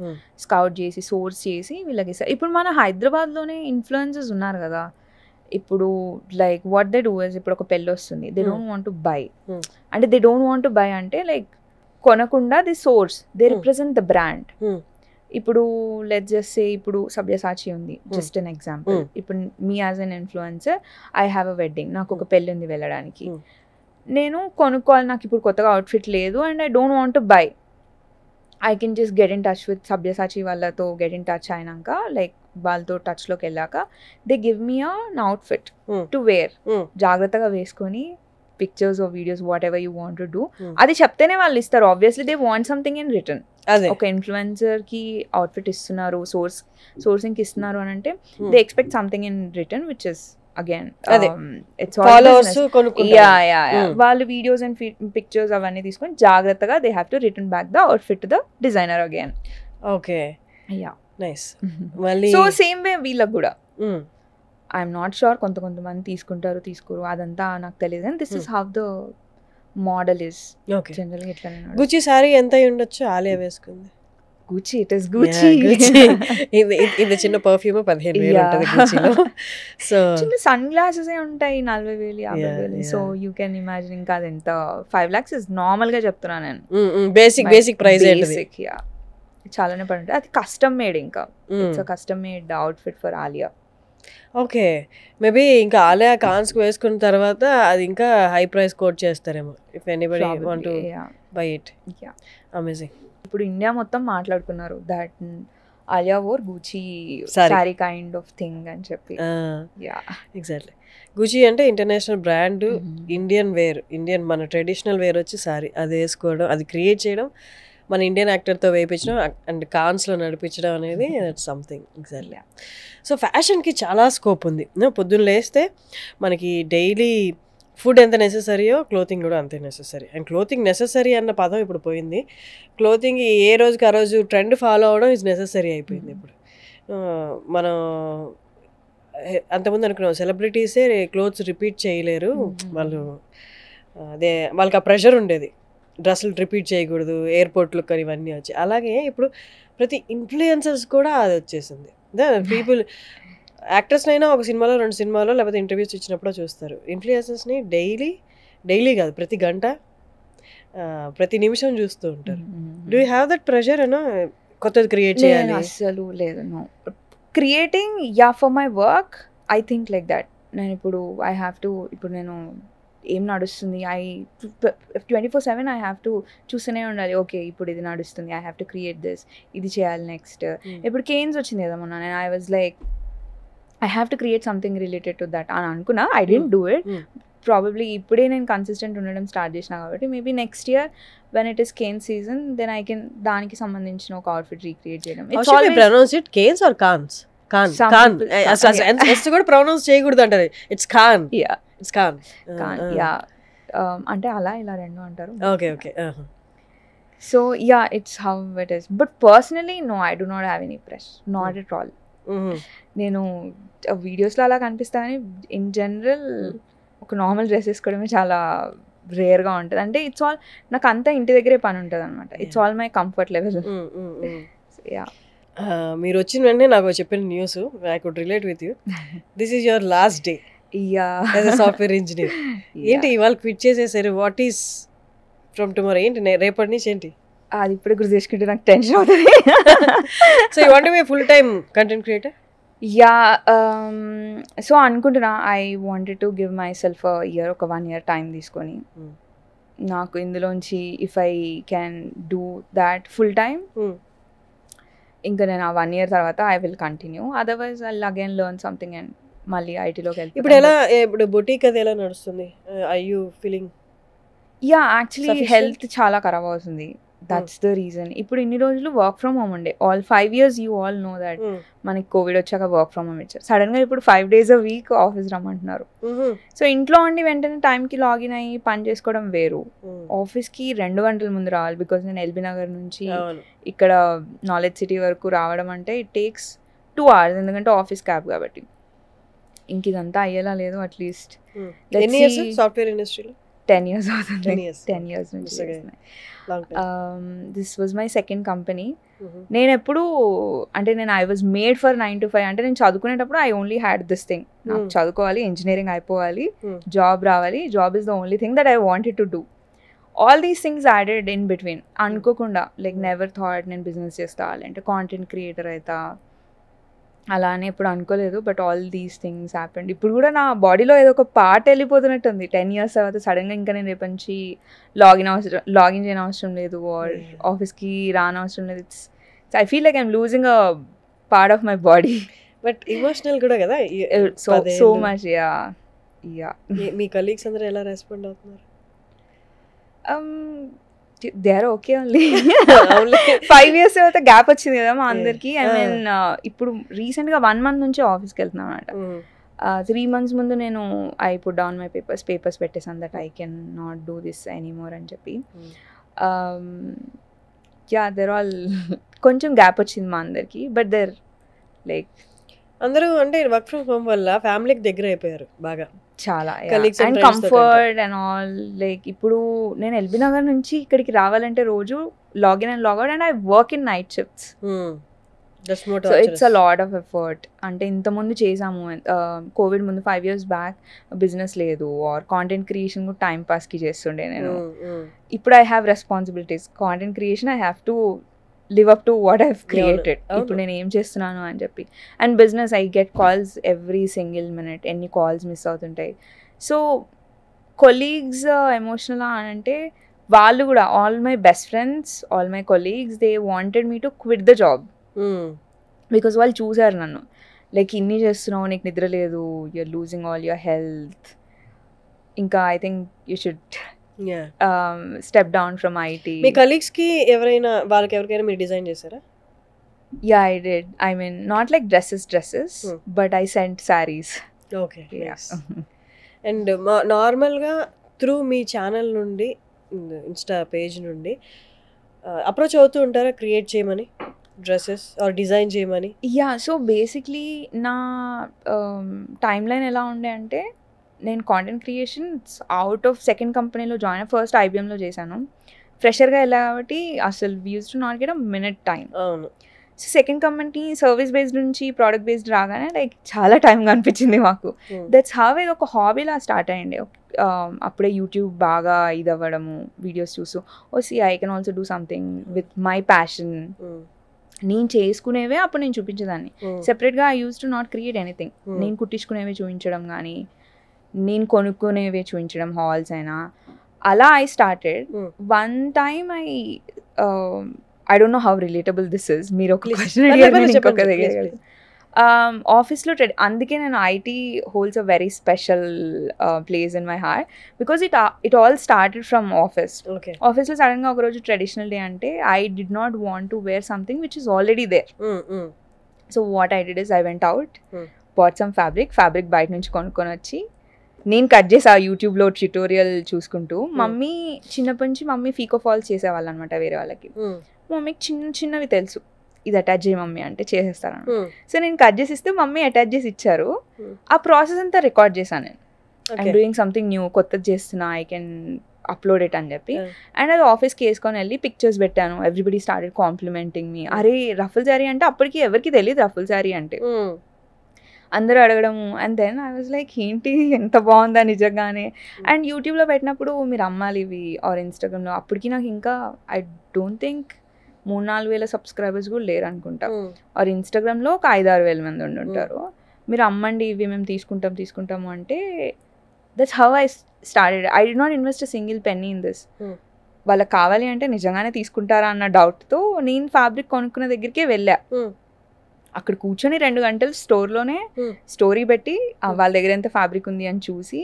scout చేసి సోర్స్ చేసి వీళ్ళకి ఇస్తారు. ఇప్పుడు మన హైదరాబాద్లోనే ఇన్ఫ్లుయెన్సర్స్ ఉన్నారు కదా. ఇప్పుడు like what they do is, ఇప్పుడు ఒక పెళ్ళి వస్తుంది, they don't want to buy. అంటే they don't want to buy అంటే లైక్ కొనకుండా the source, they represent the brand. ఇప్పుడు లెట్స్ జస్ట్ సే, ఇప్పుడు సబ్యసాచి ఉంది, జస్ట్ అన్ ఎగ్జాంపుల్. ఇప్పుడు me as an influencer, I have a wedding, నాకు ఒక పెళ్ళి ఉంది వెళ్ళడానికి, నేను కొనుక్కోవాలి, నాకు ఇప్పుడు కొత్తగా అవుట్ఫిట్ లేదు and I don't want to buy. I can just get in touch with Sabyasachi వాళ్ళతో, గెట్ ఇన్ టచ్ అయినాక లైక్ వాళ్ళతో టచ్లోకి వెళ్ళాక they give me an outfit to wear. జాగ్రత్తగా వేసుకొని pictures or videos whatever you want to do, అది చెప్తేనే వాళ్ళు ఇస్తారు. Obviously they want something in return. ఒక ఇన్ఫ్లుయెన్సర్ కి అవుట్ఫిట్ ఇస్తున్నారు, సోర్సింగ్ ఇస్తున్నారు అని అంటే they expect something in return, which is again it's వాళ్ళు వీడియోస్ అండ్ పిక్చర్స్ అవన్నీ తీసుకొని జాగ్రత్తగా they have to return back the outfit to the designer again. Okay, yeah, nice. మళ్ళీ సో సేమ్ వే వీళ్ళకి కూడా ఐఎమ్ నాట్ షూర్, కొంతమంది తీసుకుంటారు తీసుకోరు, అదంతా నాకు తెలియదు. And this is how the model is జనరల్గా. ఇట్లానే గుచి సారీ ఎంత అయి ఉండొచ్చు ఆలియా వేసుకుంది? గుచి, ఇట్ ఇస్ గుచి. ఇది చిన్న పర్ఫ్యూమ్ 15,000 ఉంటుంది గుచిలో. సో చిన్న సన్ గ్లాసెస్ ఉంటాయి 40,000, 50,000. So you can imagine. ఇంకా అది ఎంత 5 lakhs ఇస్ నార్మల్ గా చెప్తున్నా నేను. బేసిక్ ప్రైస్ ఏంటి? చాలానే పడి ఉంటుంది. అది కస్టమ్ మేడ్, ఇంకా it's custom made outfit for Alia. Okay, maybe ఇంకా ఆలియా కాన్స్కి వేసుకున్న తర్వాత అది ఇంకా హై ప్రైస్ కోట్ చేస్తారేమో, if anybody want to buy it. Amazing. ఇప్పుడు ఇండియా మొత్తం మాట్లాడుకున్నారు that Alia wore Gucci saree kind of thing అని చెప్పి. ఎగ్జాక్ట్లీ. గుచి అంటే international brand, Indian wear, Indian మన ట్రెడిషనల్ వేర్ వచ్చి సారీ, అది వేసుకోవడం, అది క్రియేట్ చేయడం, మన ఇండియన్ యాక్టర్తో వేయించడం అండ్ కాన్స్లో నడిపించడం అనేది దట్స్ సంథింగ్. ఎగ్జాక్ట్లీ. సో ఫ్యాషన్కి చాలా స్కోప్ ఉంది. పొద్దున్న లేస్తే మనకి డైలీ ఫుడ్ ఎంత నెససరీయో క్లోతింగ్ కూడా అంతే నెససరీ. అండ్ క్లోతింగ్ నెససరీ అన్న పదం ఇప్పుడు పోయింది. క్లోతింగ్ ఏ రోజుకి ఆ రోజు ట్రెండ్ ఫాలో అవ్వడం ఇస్ నెససరీ అయిపోయింది ఇప్పుడు. మనం అంతకుముందు అనుకున్నాం సెలబ్రిటీసే క్లోత్స్ రిపీట్ చేయలేరు, వాళ్ళు అదే వాళ్ళకి ఆ ప్రెషర్ ఉండేది, డ్రెస్సులు రిపీట్ చేయకూడదు, ఎయిర్పోర్ట్లు కానీ ఇవన్నీ వచ్చి. అలాగే ఇప్పుడు ప్రతి ఇన్ఫ్లుయెన్సర్స్ కూడా అది వచ్చేసింది. పీపుల్ యాక్టర్స్నైనా ఒక సినిమాలో 2 సినిమాలో లేకపోతే ఇంటర్వ్యూస్ ఇచ్చినప్పుడు చూస్తారు. ఇన్ఫ్లుయెన్సర్స్ని డైలీ కాదు, ప్రతి గంట ప్రతి నిమిషం చూస్తూ ఉంటారు. Do you have that pressure అన్నా కొత్తది క్రియేట్ చేయాలి? అసలు లేదు. No creating, yeah, for my work I think like that. నేను ఇప్పుడు ఐ హ్యావ్ టు, ఇప్పుడు నేను ఏం నడుస్తుంది, 24/7 ఐ హ్యావ్ టు చూస్తూనే ఉండాలి. ఓకే, ఇప్పుడు ఇది నడుస్తుంది, I have to create this, ఇది చేయాలి నెక్స్ట్. ఇప్పుడు కేన్స్ వచ్చింది కదా మొన్న, నేను I was like I have to create something related to that అని అనుకున్నా. I didn't do it. Probably ఇప్పుడే నేను కన్సిస్టెంట్ ఉండడం స్టార్ట్ చేసిన కాబట్టి maybe next year when it is Cannes season then I can దానికి సంబంధించిన ఒక అవుట్ఫిట్ రీక్రియేట్ చేయడం. Cannes or Cannes? కూడా ప్రొనౌన్స్ చేయకూడదు అంటారు. It's Cannes. It's Khan. Yeah, అంటే అలా ఇలా రెండు అంటారు. Okay okay. So yeah, it's how it is. But personally no, I do not have any press, not at all. నేను వీడియోస్లో అలా కనిపిస్తా కానీ ఇన్ జనరల్ ఒక నార్మల్ డ్రెస్ వేసుకోవడమే చాలా రేర్గా ఉంటుంది. అంటే ఇట్స్ ఆల్ నాకు అంతా ఇంటి దగ్గరే పని ఉంటుంది అనమాట. It's all my comfort level. Yeah, మీరు వచ్చిన వెంటనే నాకు చెప్పిన news I could relate with you. This is your last day as a software engineer. ఏంటి ఇవాళ క్విట్ చేసేసారు? What is from tomorrow? ఏంటి రేపటి నుంచి ఏంటి? అది ఇప్పుడే గుర్తు చేసుకుంటే నాకు టెన్షన్ అవుతుంది. So you want to be full time content creator? Yeah, so అనుకుంటున్నా I wanted to give myself year, ఒక 1 year టైం తీసుకొని నాకు ఇందులోంచి if I can do that full time, ఇంకా నేను ఆ 1 year తర్వాత I will continue. Otherwise I will again learn something and మళ్ళీ ఐటీలోకి వెళ్తాను. ఇప్పుడు ఎలా ఇప్పుడు బొటీక్ అది ఎలా నడుస్తుంది? I you feeling yeah actually sufficient? Health చాలా ఖరాబ్ అవుతుంది. That's the reason. ఇప్పుడు ఇన్ని రోజులు వర్క్ ఫ్రమ్ హోమ్ ఉండే, all 5 years you all know that మనకి కోవిడ్ వచ్చాక వర్క్ ఫ్రమ్ హోమ్ ఇచ్చారు. సడన్గా ఇప్పుడు 5 days a week ఆఫీస్ రమ్మంటున్నారు. సో ఇంట్లో ఉండి వెంటనే టైంకి లాగిన్ అయ్యి పని చేసుకోవడం వేరు, ఆఫీస్కి 2 గంటల ముందు రావాలి. బికాజ్ నేను ఎల్బీ నగర్ నుంచి ఇక్కడ నాలెడ్జ్ సిటీ వరకు రావడం అంటే ఇట్ టేక్స్ 2 hours, ఎందుకంటే ఆఫీస్ క్యాబ్ కాబట్టి. ఇంక ఇదంతా అయ్యేలా లేదు. అట్లీస్ట్ సాఫ్ట్వేర్ ఇండస్ట్రీలో 10 years అవుతుంది. 10 years. 10 years నుంచి It's okay. చేస్తున్నాయి. Long time. This was my second company. నేను ఎప్పుడు అంటే నేను I was made for 9 to 5. అంటే నేను చదువుకునేటప్పుడు I only had this thing, నాకు చదువుకోవాలి, ఇంజనీరింగ్ అయిపోవాలి, జాబ్ రావాలి, job is the only thing that I wanted to do. All these things added in between. అనుకోకుండా లైక్ నెవర్ థాట్ నేను బిజినెస్ చేస్తా, అంటే కాంటెంట్ క్రియేటర్ అవుతా, అలానే ఇప్పుడు అనుకోలేదు. But all these things happened. ఇప్పుడు కూడా నా బాడీలో ఏదో ఒక పార్ట్ వెళ్ళిపోతున్నట్టు ఉంది. 10 years తర్వాత సడన్గా ఇంకా నేను రేపు నుంచి లాగిన్ చేయని అవసరం లేదు, ఆర్ ఆఫీస్కి రాని అవసరం లేదు. I feel like I'm losing a part of my body. But emotional కూడా కదా. So much. యా. మీ కలీగ్స్ అందరూ ఎలా రెస్పాండ్ అవుతున్నారు? They are okay only. 5 years తర్వాత గ్యాప్ వచ్చింది కదా మా అందరికి. ఐ మీన్ ఇప్పుడు రీసెంట్గా 1 month నుంచి ఆఫీస్కి వెళ్తున్నాను అనమాట. 3 months ముందు నేను I put down my papers పెట్టేసాను that I can not do this anymore అని చెప్పి. యా దేర్ ఆల్ కొంచెం గ్యాప్ వచ్చింది మా అందరికి. బట్ దేర్ లైక్ అందరూ అంటే వర్క్ ఫ్రమ్ హోమ్ వల్ల ఫ్యామిలీకి దగ్గర అయిపోయారు బాగా, చాలా. Colleagues and అండ్ friends తో కంఫర్ట్ అండ్ ఆల్. లైక్ ఇప్పుడు నేను ఎల్బీ నగర్ నుంచి ఇక్కడికి రావాలంటే రోజు login and logout, and I work in night shifts. So it's a lot of effort. అంటే ఇంతకుముందు చేసాము, కోవిడ్ ముందు 5 years బ్యాక్ బిజినెస్ లేదు, ఆర్ కాంటెంట్ క్రియేషన్ కూడా టైం పాస్కి చేస్తుండే నేను. ఇప్పుడు I have responsibilities. Content creation I have to live up to what I have created. ఇప్పుడు నేను ఏం చేస్తున్నాను అని చెప్పి. And business I get calls every single minute, ఎన్ని కాల్స్ మిస్ అవుతుంటాయి. సో కొలీగ్స్ ఎమోషనల్ అని అంటే వాళ్ళు కూడా, all my best friends, all my colleagues, they wanted me to quit the job. Because వాళ్ళు చూసారు నన్ను, లైక్ ఇన్ని చేస్తున్నావు, నీకు నిద్ర లేదు, you're losing all your health, ఇంకా I think you should step down from IT. మీ కలీగ్స్ కి ఎవరికైనా మీరు డిజైన్ చేశారా? Yeah I did. I mean not like dresses but I sent saris. Okay. And నార్మల్గా త్రూ మీ ఛానల్ నుండి, ఇన్స్టా పేజ్ నుండి అప్రోచ్ అవుతూ ఉంటారా క్రియేట్ చేయమని, డ్రెస్సెస్ ఆర్ డిజైన్ చేయమని? యా. సో బేసిక్లీ నా టైమ్ లైన్ ఎలా ఉండే అంటే, నేను content creation out of second కంపెనీలో జాయిన్ అయ్యి, ఫస్ట్ ఐబిఎంలో చేశాను. ఫ్రెషర్గా వెళ్ళా కాబట్టి అసలు we used to not get a minute time. అవును. So second company service based నుంచి ప్రోడక్ట్ బేస్డ్ రాగానే లైక్ చాలా టైం అనిపించింది మాకు. దట్స్ హౌ ఇది ఒక హాబీలా స్టార్ట్ అయ్యింది. అప్పుడే యూట్యూబ్ బాగా ఇది అవ్వడము, వీడియోస్ చూస్తూ I can also do something with my passion. నేను చేసుకునేవే అప్పుడు నేను చూపించేదాన్ని. సెపరేట్గా I use to not create anything. నేను కుట్టించుకునేవి చూపించడం కానీ, నేను కొనుక్కునేవి చూపించడం, హాల్స్ అయినా, అలా I started. One time I don't know how relatable this is. మీరు ఒక క్వశ్చన్ అడిగారు, ఇంకొక దగ్గర ఆఫీస్లో అందుకే నేను it holds a very special place in my heart, because it all started from office. ఆఫీస్లో సడన్గా ఒకరోజు ట్రెడిషనల్ డే అంటే I did not want to wear something which is already there. So what I did is I went out, bought some fabric బయట నుంచి కొనుక్కొని వచ్చి నేను కట్ చేసి ఆ యూట్యూబ్లో ట్యూటోరియల్ చూసుకుంటూ. మమ్మీ చిన్నప్పటి నుంచి మమ్మీ ఫీకో ఫాల్స్ చేసేవాళ్ళు అనమాట వేరే వాళ్ళకి. మమ్మీకి చిన్నవి తెలుసు, ఇది అటాచ్ చేయ మమ్మీ అంటే చేసేస్తాను. సో నేను కట్ చేసి ఇస్తే మమ్మీ అటాచ్ చేసి ఇచ్చారు. ఆ ప్రాసెస్ అంతా రికార్డ్ చేశాను నేను. ఐఎమ్ డూయింగ్ సంథింగ్ న్యూ, కొత్తది చేస్తున్నా, ఐ కెన్ అప్లోడ్ ఇట్ అని చెప్పి. అండ్ అది ఆఫీస్కి వేసుకొని వెళ్ళి పిక్చర్స్ పెట్టాను. ఎవ్రీబడి స్టార్టెడ్ కాంప్లిమెంటింగ్ మీ. అరే రఫుల్ శారీ అంటే అప్పటికి ఎవరికి తెలియదు రఫుల్ శారీ అంటే, అందరూ అడగడము. And then I was like ఏంటి ఎంత బాగుందా నిజంగానే. అండ్ యూట్యూబ్లో పెట్టినప్పుడు మీరు అమ్మాలి ఇవి, ఆర్ ఇన్స్టాగ్రామ్లో, అప్పటికి నాకు ఇంకా ఐ డోంట్ థింక్ 3-4 వేల సబ్స్క్రైబర్స్ కూడా లేరు అనుకుంటా. ఆర్ ఇన్స్టాగ్రామ్లో ఒక 5-6 వేల మంది ఉండుంటారు. మీరు అమ్మండి ఇవి, మేము తీసుకుంటాము అంటే that's how I started. I did not invest a single Penney in this. వాళ్ళకి కావాలి అంటే నిజంగానే తీసుకుంటారా అన్న డౌట్తో నేను ఫ్యాబ్రిక్ కొనుక్కునే దగ్గరికే వెళ్ళా. అక్కడ కూర్చొని 2 గంటలు స్టోర్లోనే స్టోరీ పెట్టి వాళ్ళ దగ్గర ఎంత ఫ్యాబ్రిక్ ఉంది అని చూసి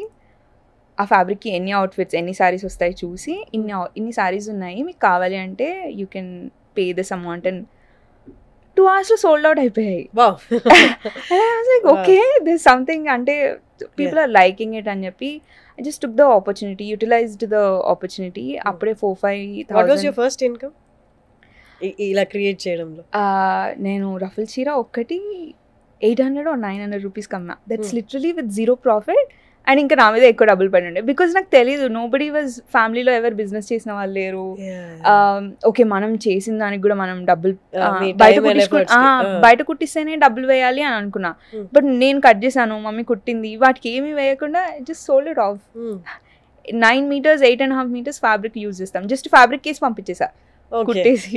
ఆ ఫ్యాబ్రిక్కి ఎన్ని అవుట్ఫిట్స్ ఎన్ని శారీస్ వస్తాయి చూసి ఇన్ని శారీస్ ఉన్నాయి మీకు కావాలి అంటే you can pay this amount and 2 hours sold out అయిపోయాయి. ఓకే దిస్ సంథింగ్ అంటే పీపుల్ ఆర్ లైకింగ్ ఇట్ అని చెప్పి I just took the opportunity, utilized the opportunity. అప్పుడే 4-5,000. What was your first income? ఇలా క్రియేట్ చేయడంలో నేను రఫుల్ చీర ఒక్కటి 800 or 900 రూపీస్ కమ్మా. That's literally with zero profit. And ఇంకా నా మీద ఎక్కువ డబ్బులు పడి ఉండే బికాజ్ నాకు తెలియదు నోబడీ వాజ్ ఫ్యామిలీలో ఎవరు బిజినెస్ చేసిన వాళ్ళు లేరు. ఓకే మనం చేసిన దానికి కూడా మనం డబ్బులు బయట కుట్టిస్తేనే డబ్బులు వేయాలి అని అనుకున్నా. బట్ నేను కట్ చేశాను, మమ్మీ కుట్టింది, వాటికి ఏమీ వేయకుండా just sold it of. 9 meters 8.5 meters fabric use చేస్తాం. జస్ట్ ఫ్యాబ్రిక్ కేసి పంపించేసా కుట్టేసి.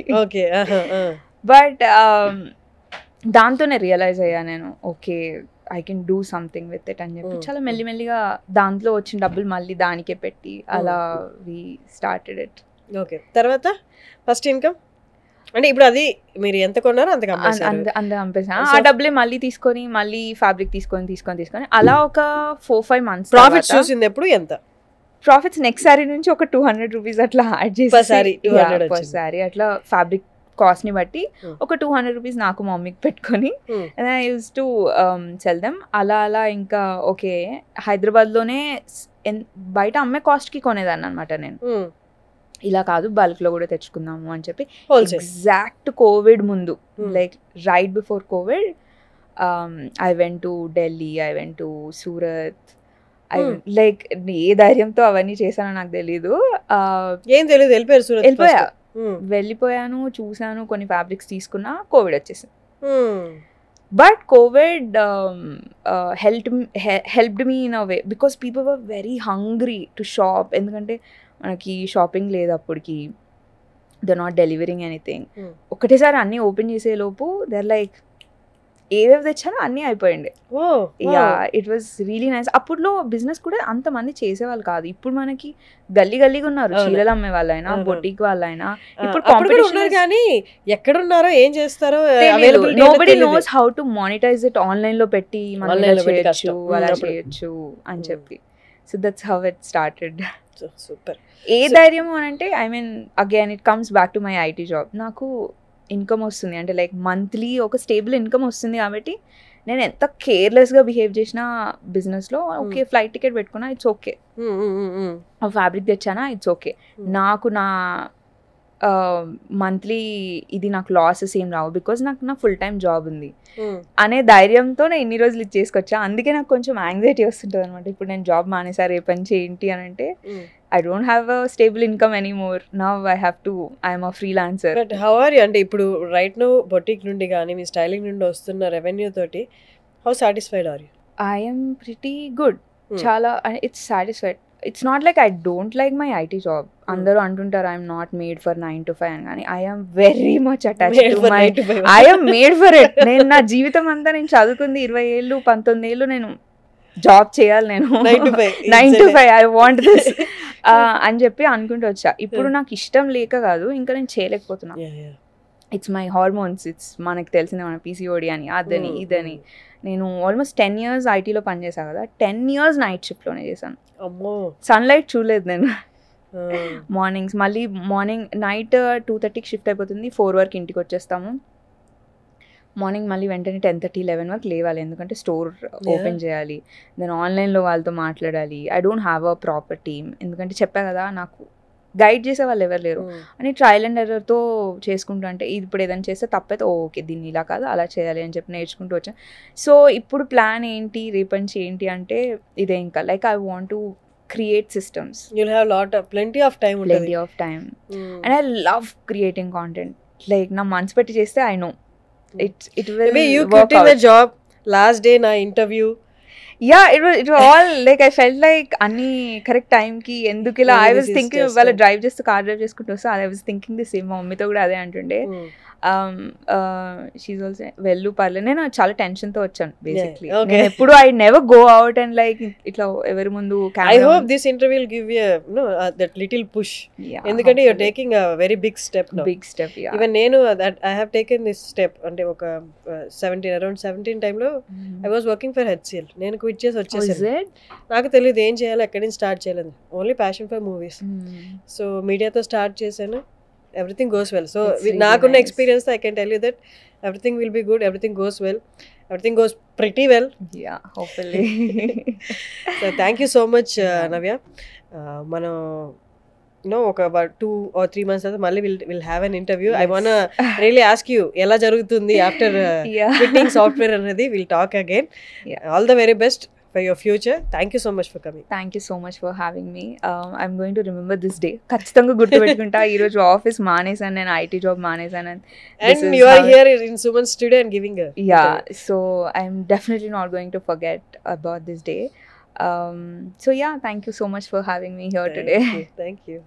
బట్ దాంతోనే రియలైజ్ అయ్యా నేను okay I can do something with it అని చెప్పి చాలా మెల్లిమెల్లిగా దాంట్లో వచ్చిన డబ్బులు మళ్ళీ దానికే పెట్టి అలా వి స్టార్టెడ్ ఇట్. ఓకే తర్వాత ఫస్ట్ ఇన్కమ్ అంటే ఇప్పుడు అది మీరు ఎంత కొన్నారో అంత అమ్మేసాను. ఆ డబ్బులే మళ్ళీ తీసుకొని మళ్ళీ ఫ్యాబ్రిక్ తీసుకొని అలా ఒక 4-5 months ప్రాఫిట్ చూసింది. ఎప్పుడు ఎంత ప్రాఫిట్స్ నెక్స్ట్ సారీ నుంచి ఒక 200 రూపీస్ అట్లా యాడ్ చేసి సారీ అట్లా ఫ్యాబ్రిక్ కాస్ట్ ని బట్టి ఒక 200 రూపీస్ నాకు మమ్మీకి పెట్టుకొని I use to cell them. అలా ఇంకా ఓకే హైదరాబాద్లోనే బయట అమ్మే కాస్ట్కి కొనేదాన్ని అనమాట నేను. ఇలా కాదు బల్క్లో కూడా తెచ్చుకుందాము అని చెప్పి ఎగ్జాక్ట్ కోవిడ్ ముందు like right before Covid I went to Delhi, I went to Surat. Like ఏ ధైర్యంతో అవన్నీ చేశానో నాకు తెలీదు. ఏం తెలియదు వెళ్ళిపోయాను, చూసాను, కొన్ని ఫ్యాబ్రిక్స్ తీసుకున్నా, కోవిడ్ వచ్చేసింది. But Covid helped me in a way because people were very hungry to shop. ఎందుకంటే మనకి షాపింగ్ లేదు అప్పటికి, దే నాట్ డెలివరింగ్ ఎనీథింగ్. ఒకటేసారి అన్నీ ఓపెన్ చేసే లోపు దర్ లైక్ ఏవేవి తెచ్చానో అన్నీ అయిపోయింది. Yeah it was really nice. అప్పుడులో బిజినెస్ కూడా అంతమంది చేసేవాళ్ళు కాదు. ఇప్పుడు మనకి గల్లీగా ఉన్నారు, చీరలు అమ్మే వాళ్ళైనా బొటిక్ వాళ్ళైనా. ఇప్పుడు కాంపిటీషన్ కానీ ఎక్కడున్నారో ఏం చేస్తారో nobody knows how to monetize it. Online లో పెట్టి మనం చేయొచ్చు, అలా చేయొచ్చు అని చెప్పి. So that's how it started. Super. ఏ ధైర్యం అని అంటే I mean again it comes back to my IT job. నాకు ఇన్కమ్ వస్తుంది అంటే లైక్ మంత్లీ ఒక స్టేబుల్ ఇన్కమ్ వస్తుంది కాబట్టి నేను ఎంత కేర్లెస్గా బిహేవ్ చేసినా బిజినెస్లో ఓకే ఫ్లైట్ టికెట్ పెట్టుకున్నా ఇట్స్ ఓకే, ఫ్యాబ్రిక్ తెచ్చానా ఇట్స్ ఓకే. నాకు నా మంత్లీ ఇది నాకు లాసెస్ ఏం రావు బికాజ్ నాకు నా ఫుల్ టైం జాబ్ ఉంది అనే ధైర్యంతో నేను ఇన్ని రోజులు ఇది చేసుకొచ్చా. అందుకే నాకు కొంచెం యాంగ్జైటీ వస్తుంటుంది అనమాట. ఇప్పుడు నేను జాబ్ మానేసా రేపు పని ఏంటి అని అంటే I don't have a stable income anymore. Now I am a freelancer. But how are you? అంటే ఇప్పుడు రైట్ నౌ బొటిక్ నుండి కానీ మీ స్టైలింగ్ నుండి వస్తున్న రెవెన్యూ తోటి how satisfied are you? I am pretty good. చాలా it's satisfied. It's not like I don't like my IT job. అందరూ అంటుంటారు I am not made for 9 to 5 అని. I am very much attached to my I am made for it. నేను నా జీవితం అంతా నేను చదువుకుంది 20 ఏళ్ళు 19 ఏళ్ళు నేను జాబ్ చేయాలి, నేను 9 to 5 ఐ వాంట్ దిస్ అని చెప్పి అనుకుంటూ వచ్చా. ఇప్పుడు నాకు ఇష్టం లేక కాదు, ఇంకా నేను చేయలేకపోతున్నా. ఇట్స్ మై హార్మోన్స్, ఇట్స్ మనకు తెలిసిందే మన PCOD అని అదని ఇదని. నేను ఆల్మోస్ట్ 10 years ఐటీలో పనిచేసాను కదా, 10 years నైట్ షిఫ్ట్లోనే చేశాను. సన్లైట్ చూడలేదు నేను. మార్నింగ్స్ మళ్ళీ నైట్ 2:30కి షిఫ్ట్ అయిపోతుంది, 4 వరకు ఇంటికి వచ్చేస్తాము. మార్నింగ్ మళ్ళీ వెంటనే 10:30 11 వరకు లేవాలి, ఎందుకంటే స్టోర్ ఓపెన్ చేయాలి, దెన్ ఆన్లైన్లో వాళ్ళతో మాట్లాడాలి. I don't have a proper team, ఎందుకంటే చెప్పా కదా నాకు గైడ్ చేసే వాళ్ళు ఎవరు లేరు అని ట్రయల్ అండ్ ఎర్రర్తో చేసుకుంటూ. అంటే ఇది ఇప్పుడు ఏదైనా చేస్తే తప్పైతే ఓకే దీన్ని ఇలా కాదు అలా చేయాలి అని చెప్పి నేర్చుకుంటూ వచ్చాను. సో ఇప్పుడు ప్లాన్ ఏంటి రేపటి నుంచి ఏంటి అంటే ఇదే, ఇంకా like I want to create systems. You'll have plenty of time and I love creating content. Like na man's petti cheste I know it will maybe you quitting the job last day na interview. Yeah, it was all like I felt like anni correct time ki endukila I was thinking while drive just car drive cheskuntu so I was thinking the same. Mummy tho kuda ade antunde షీఈ్ ఆల్సో వెళ్ళు పర్లేదు. నేను చాలా టెన్షన్తో వచ్చాను బేసిక్లీ. okay. నేను ఎప్పుడు I never go out and like ఇట్లా ఎవరి ముందు I hope this interview will give you that little push. ఎందుకంటే you're taking a very big step now. Big step. Even నేను that I have taken this step అంటే ఒక 17 time లో I was working for HCL. నేను క్విట్ చేసి వచ్చేసాను. నాకు తెలియదు ఏం చేయాలి, ఎక్కడి నుంచి స్టార్ట్ చేయాలని. Only passion for movies. So మీడియాతో స్టార్ట్ చేశాను. Everything goes well. So నాకున్న experience I can tell you that everything will be good, everything goes well, everything goes pretty well. Yeah, hopefully. So thank you so much, Navya. మనం ఒక about 2 or 3 months తర్వాత మళ్ళీ we'll have an interview. I wanna really ask you ఎలా జరుగుతుంది after quitting software అనేది. We'll talk again. All the very best for your future. Thank you so much for coming. Thank you so much for having me. I'm going to remember this day. ఖచ్చితంగా గుర్తుపెట్టుకుంటా. ఈ రోజు ఆఫీస్ మానేసాను, నేను ఐటీ జాబ్ మానేసాను. And you are here in Suman's studio and giving a so I'm definitely not going to forget about this day. So yeah, thank you so much for having me here today. Thank you.